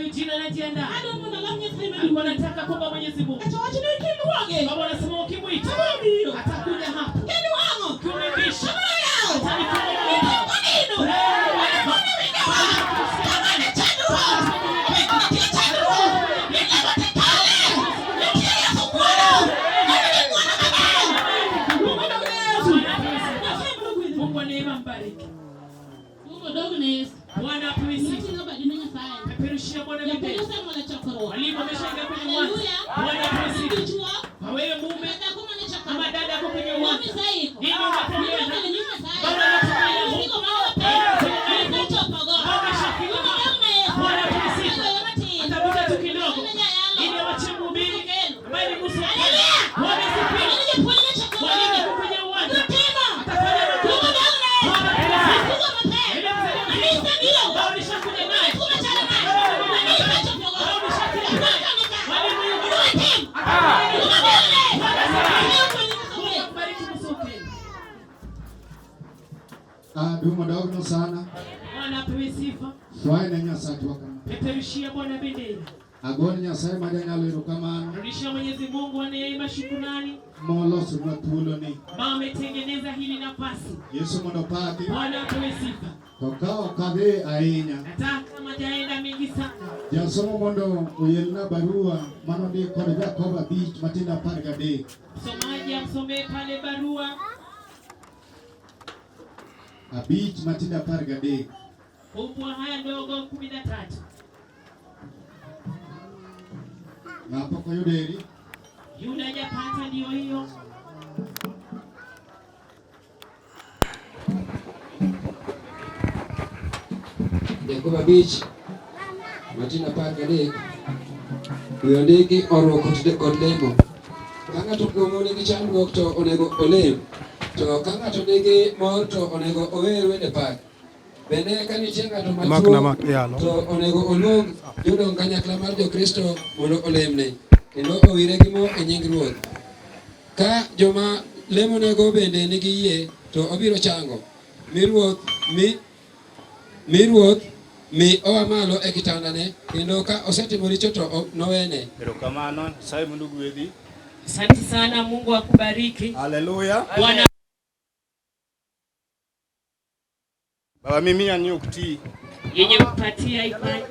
jina anajiandaa. Alikuwa anataka kwamba Mwenyezi Mungu. Baba anasema ukimwita atakuja hapo. Kumekisha. Mungu neema mbariki. Bwana apesi. Peperushia Bwana mbele. Walimu wameshaingia kwenye mwanzo. Bwana apesi. Wewe mume ama dada yako kwenye mwanzo. Nini unapokea? Baba anataka Mungu Bwana apesi. Atabuta tu kidogo. Ili wache mhubiri. Bali Musa. Bwana asifiwe. Walimu kwenye uwanja. Atafanya Dumo dogo sana. Bwana apewe sifa. Swai na nyasati wakama. Peperushia Bwana bendera. Agoni nyasai majanyalo erokamano. Rudishia Mwenyezi Mungu anayeimba shukrani. Moloso na tulo ni. Mama ametengeneza hili nafasi. Yesu monopati. Bwana apewe sifa. Tokao kadhe ainya. Nataka majaenda mengi sana. Jasomo mondo uyelna barua manodi kod Jakoba beach matina pargade. Msomaji amsomee pale barua. Beach matina pargade. Kubwa haya ndogo 13. Napoko yuderi. Yule hajapata ndio hiyo. Jakoba beach matina pargade. Uyondiki oroko kod lemo. Kanga to komone gi chandruok to onego olem. To kanga to nigi mor to onego ower wende pak. Bende ka nitie ng'ato machuo to onego oluong jodong kanyakla mar Jokristo mondo olemne kendo owire gi mo e nying Ruoth. Ka joma lemonego bende nigi yie to obiro chango. Mi Ruoth mi owa malo e kitandane kendo ka osetimo richo to nowene. Erokamano, Nyasaye mondo gwedhi. Asante sana, Mungu akubariki. Haleluya. Bwana Baba mimi anyukti. Yenye kupatia imani.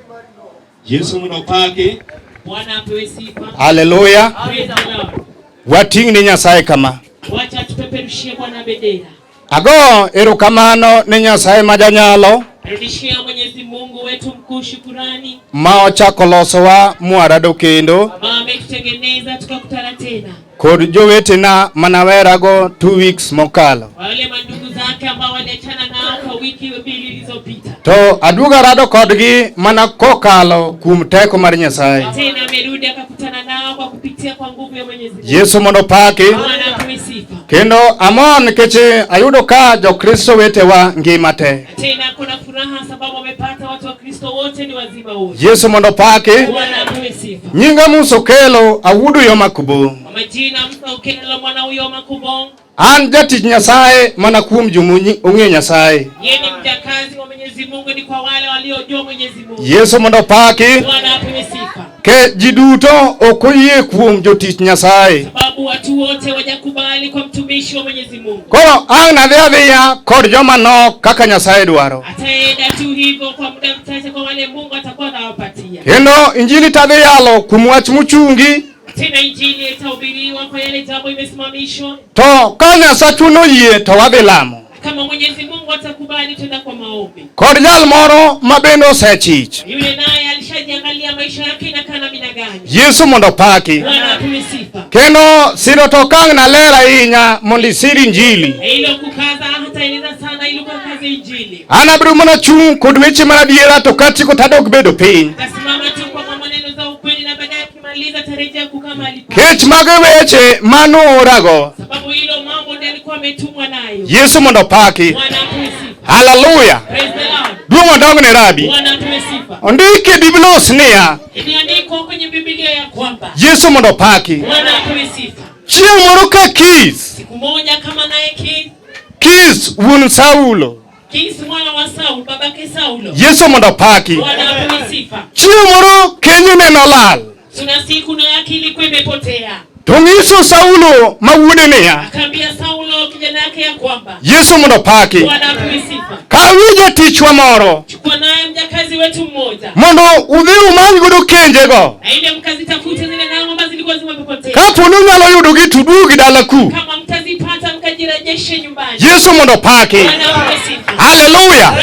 Yesu monopake. Bwana apewe sifa. Haleluya. Praise the Lord. Wating ni Nyasaye kama. Wacha tupeperushie Bwana bendera. Ago erokamano ni Nyasaye majanyalo. Rudishia Mwenyezi Mungu wetu mkuu shukrani. Ma ochako losowa mwarado kendo. Ametutengeneza tukakutana tena. Kod jowetena manawerago 2 weeks mokalo. Wale mandugu zake ambao waliachana nao kwa wiki 2 zilizopita. To aduga rado kodgi mana kokalo kum teko mar Nyasaye. Tena amerudi akakutana nao kwa kupitia kwa nguvu ya Mwenyezi Mungu. Yesu monopake. Bwana apewe sifa. Kendo amon keche ayudo ka Jokristo wetewa ngima te. Tena kuna furaha sababu wamepata watu wa Kristo wote ni wazima wote. Yesu mondopake. Bwana apewe sifa. Nyinga musokelo awudu yo makubo. Majina msokelo mwana huyo makubo. An jatich Nyasaye mana kuom jumunyi ong'e Nyasaye. Yeye ni mjakazi wa Mwenyezi Mungu, ni kwa wale waliojua Mwenyezi Mungu. Yesu mondopake. Bwana apewe sifa. Ke jiduto okoyie kuom jotich Nyasaye. Sababu watu wote wajakubali kwa mtumishi wa Mwenyezi Mungu. Koro ang nadhiadhiya kod joma nok kaka Nyasaye dwaro. Ataenda tu hivyo kwa muda mchache kwa wale Mungu atakuwa anawapatia. Kendo injili tadhiyalo kuom wach muchungi. Tena injili itahubiriwa kwa yale jambo imesimamishwa. To ka Nyasaye noyie to wadhi lamo. Kama Mwenyezi Mungu atakubali tena kwa maombi. Kod jal moro mabendo osechich. Yule naye alishajiangalia maisha yake na kana mina gani. Yesu mondopake. Bwana apewe sifa. Kendo siro to kang na lera inya mondi siri injili. Hilo kukaza hata eleza sana ili kukaza injili. Anabru mona chung kod weche maradiera to katiko tadok bedo piny. Tasimama tu kwa maneno za ukweli na baadaye kimaliza tarejea kukama alipo. Kech mage weche manorago. Sababu hilo mambo ndiyo alikuwa ametumwa nayo. Yesu mondopake. Bwana apewe sifa. Hallelujah. Praise the Lord. Dumo ndong ne rabi. Bwana apewe sifa. Ondike Biblos niya. Imeandikwa kwenye Biblia ya kwamba Yesu mondopake. Bwana apewe sifa. Chieng' moro ka Kis. Siku moja kama naye Kis wuon Saulo. Kis mwana wa Saul, babake Saulo. Yesu mondopake. Bwana apewe sifa. sifa. Chiemoro kenye neno lal. Tuna siku na yake ilikuwa imepotea. Tungiso Saulo mawude niya. Akaambia Saulo kijana yake ya kwamba Yesu mondo paki. Bwana apewe sifa. Kawije tichwa moro. Chukua naye mjakazi wetu mmoja. Mondo udhi umanyi godo kenjego. Na ile mkazitafute zile ng'ombe ambazo zilikuwa zimepotea. Kapo nyalo yudo gi tudugi dalaku. Kama mtazipata mkajirejeshe nyumbani. Yesu mondo paki. Bwana apewe sifa. Hallelujah.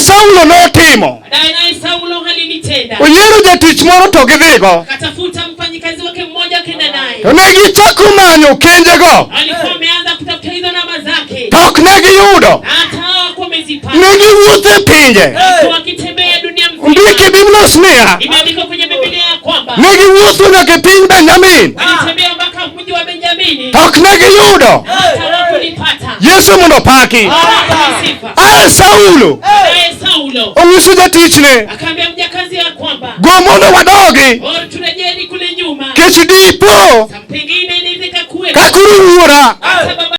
Saulo notimo. Naye Saulo halinitenda. Oyero jatich moro to gidhigo. Katafuta mfanyikazi wake mmoja kenda naye. To ne gichako manyo kenjego. Alikuwa ameanza kutafuta hizo namba zake. Tok ne giyudo. Hata hawakuwa wamezipata. Ne giwuothe pinje. Wakitembea dunia mzima. Ndiki Biblia snia. Imeandikwa kwenye Biblia ya kwamba Ne giwuotho nyaka piny Benjamin. walitembea mpaka mji wa Benjamini. Tok ne giyudo. Hata hawakulipata. Yesu mondo paki. Saulo. Saulo Onyiso jatichne. akaambia mjakazi ya kwamba Go mondo wadogi. Turejeni kule nyuma. Kech dipo. Pengine inaweza kuwa Kakuru wuora.